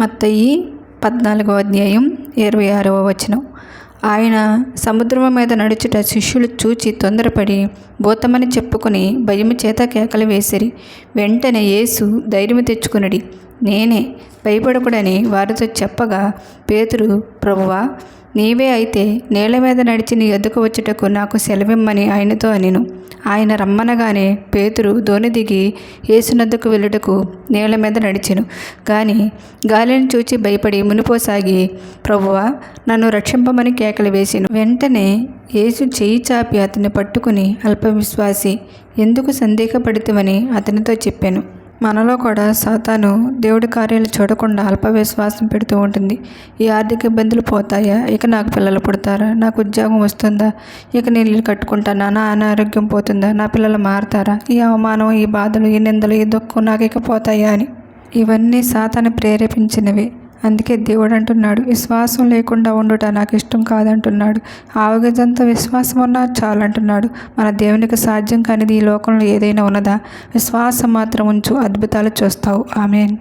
మత్తయి 14:26. ఆయన సముద్రము మీద నడుచుట శిష్యులు చూచి తొందరపడి భూతమని చెప్పుకొని భయము చేత కేకలు వేసిరి. వెంటనే యేసు ధైర్యము తెచ్చుకొనుడి, నేనే, భయపడకుడని వారితో చెప్పగా, పేతురు, ప్రభువా, నీవే అయితే నీళ్ల మీద నడిచి నీ ఎద్దుకు వచ్చుటకు నాకు సెలవిమ్మని ఆయనతో అనెను. ఆయన రమ్మనగానే పేతురు దోణి దిగి యేసునద్దకు వెళ్ళుటకు నీళ్ల మీద నడిచెను. కానీ గాలిని చూచి భయపడి మునిపోసాగి, ప్రభువా, నన్ను రక్షింపమని కేకలు వేసెను. వెంటనే యేసు చేయి చాపి అతన్ని పట్టుకుని, అల్పవిశ్వాసి, ఎందుకు సందేహపడితివని అతనితో చెప్పాను. మనలో కూడా సాతాను దేవుడి కార్యాలు చూడకుండా అల్పవిశ్వాసం పెడుతూ ఉంటుంది. ఈ ఆర్థిక ఇబ్బందులు పోతాయా? ఇక నాకు పిల్లలు పుడతారా? నాకు ఉద్యోగం వస్తుందా? ఇక నేను ఇల్లు కట్టుకుంటానా? నా అనారోగ్యం పోతుందా? నా పిల్లలు మారతారా? ఈ అవమానం, ఈ బాధలు, ఈ నిందలు, ఈ దుఃఖం నాకు ఇక పోతాయా అని. ఇవన్నీ సాతాను ప్రేరేపించినవే. అందుకే దేవుడు అంటున్నాడు, విశ్వాసం లేకుండా ఉండుట నాకు ఇష్టం కాదంటున్నాడు. ఆవగింజంత విశ్వాసం ఉన్నా చాలంటున్నాడు. మన దేవునికి సాధ్యం కానిది ఈ లోకంలో ఏదైనా ఉన్నదా? విశ్వాసం మాత్రం ఉంచు, అద్భుతాలు చూస్తావు. ఆమేన్.